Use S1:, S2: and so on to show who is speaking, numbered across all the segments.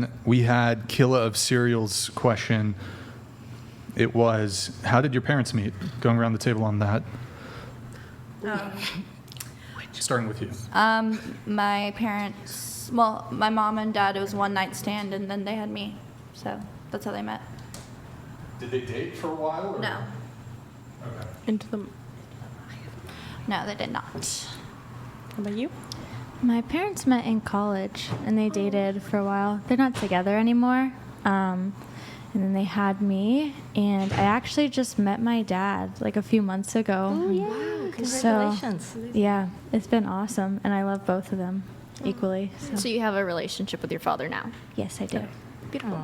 S1: when we had Killa of Cereal's question, it was, how did your parents meet? Going around the table on that. Starting with you.
S2: My parents, well, my mom and dad, it was one night stand, and then they had me. So that's how they met.
S1: Did they date for a while? Or?
S2: No.
S1: Okay.
S3: Into the.
S2: No, they did not.
S3: How about you?
S4: My parents met in college, and they dated for a while. They're not together anymore. And then they had me, and I actually just met my dad like a few months ago.
S5: Oh, yeah. Congratulations.
S4: So, yeah, it's been awesome, and I love both of them equally.
S2: So you have a relationship with your father now?
S4: Yes, I do.
S2: Beautiful.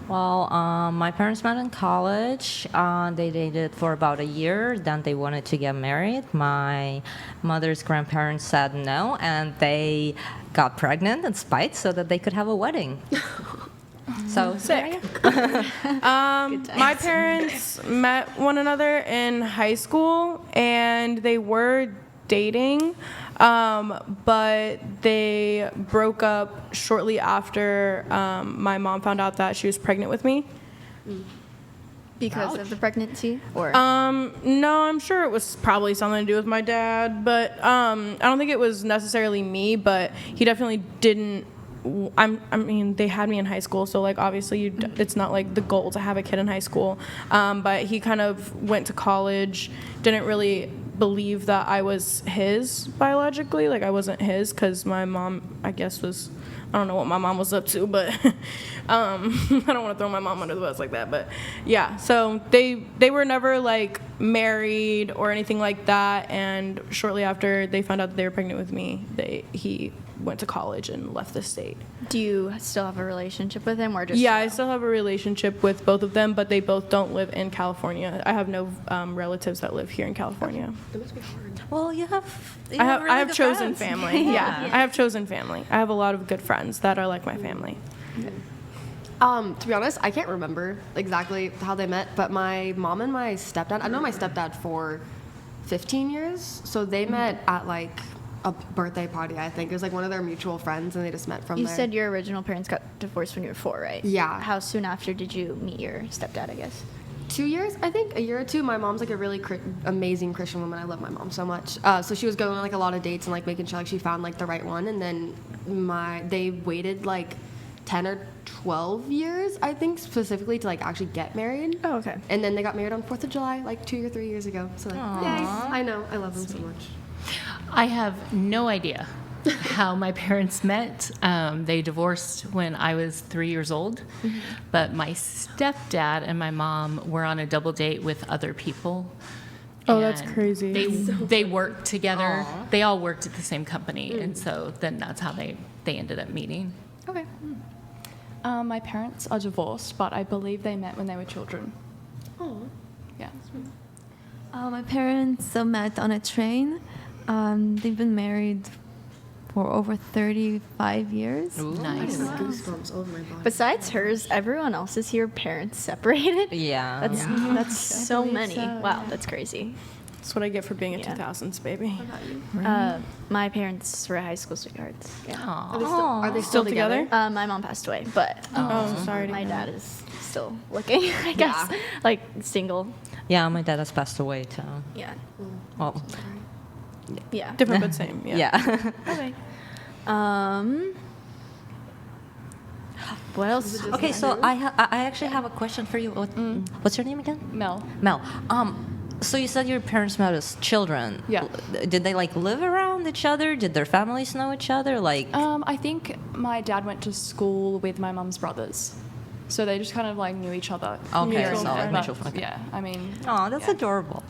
S5: Well, my parents met in college. They dated for about a year. Then they wanted to get married. My mother's grandparents said no, and they got pregnant in spite so that they could have a wedding. So
S3: Sick. My parents met one another in high school, and they were dating, but they broke up shortly after my mom found out that she was pregnant with me.
S2: Because of the pregnancy? Or
S3: No, I'm sure it was probably something to do with my dad, but I don't think it was necessarily me, but he definitely didn't. I mean, they had me in high school, so like obviously it's not like the goal to have a kid in high school. But he kind of went to college, didn't really believe that I was his biologically, like I wasn't his, because my mom, I guess, was, I don't know what my mom was up to, but I don't want to throw my mom under the bus like that, but yeah, so they were never like married or anything like that, and shortly after they found out that they were pregnant with me, he went to college and left the state.
S2: do you still have a relationship with him, or just?
S3: Yeah, I still have a relationship with both of them, but they both don't live in California. I have no relatives that live here in California.
S5: well, you have.
S3: I have
S5: really good
S3: chosen
S5: friends.
S3: family. Yeah, I have chosen family. I have a lot of good friends that are like my family.
S6: To be honest, I can't remember exactly how they met, but my mom and my stepdad, I've known my stepdad for 15 years, so they met at like a birthday party, I think. It was like one of their mutual friends, and they just met from
S2: You
S6: there.
S2: said your original parents got divorced when you were 4, right?
S6: Yeah.
S2: How soon after did you meet your stepdad, I guess?
S6: 2 years, I think, a year or two. My mom's like a really amazing Christian woman. I love my mom so much. So she was going on like a lot of dates and like making sure like she found like the right one. And then they waited like 10 or 12 years, I think, specifically to like actually get married.
S2: Oh, okay.
S6: And then they got married on 4th of July like 2 or 3 years ago. So like, yay. I know, I love them so much.
S7: I have no idea how my parents met. They divorced when I was 3 years old, but my stepdad and my mom were on a double date with other people.
S3: Oh, that's
S7: And
S3: crazy.
S7: They worked together. They all worked at the same company, and so then that's how they ended up meeting.
S2: Okay.
S8: My parents are divorced, but I believe they met when they were children.
S6: Oh.
S8: Yeah.
S9: My parents met on a train. They've been married for over 35 years.
S7: Nice.
S6: Goosebumps over my body.
S2: Besides hers, everyone else's here parents separated.
S5: Yeah.
S2: That's so
S9: believe
S2: many.
S9: so,
S2: Wow,
S9: yeah.
S2: that's crazy.
S3: That's what I get for being a
S2: Yeah.
S3: 2000s baby.
S2: My parents were high school sweethearts. Yeah.
S6: Are they still together?
S2: My mom passed away, but
S3: Oh, sorry to
S2: my
S3: hear
S2: dad is still looking, I guess.
S6: Yeah.
S2: Like single.
S5: Yeah, my dad has passed away too.
S2: Yeah.
S5: Well,
S2: Yeah.
S3: Different but same. Yeah.
S5: yeah.
S2: Okay. What else?
S5: Okay, so I actually have a question for you. What's your name again?
S8: Mel.
S5: Mel. So you said your parents met as children.
S8: Yeah.
S5: Did they like live around each other? Did their families know each other? Like.
S8: I think my dad went to school with my mum's brothers. So they just kind of like knew each other.
S5: Okay,
S8: here and
S5: so
S8: there,
S5: like
S8: but
S5: mutual friends.
S8: Yeah, I mean.
S5: Oh, that's
S8: yeah.
S5: adorable.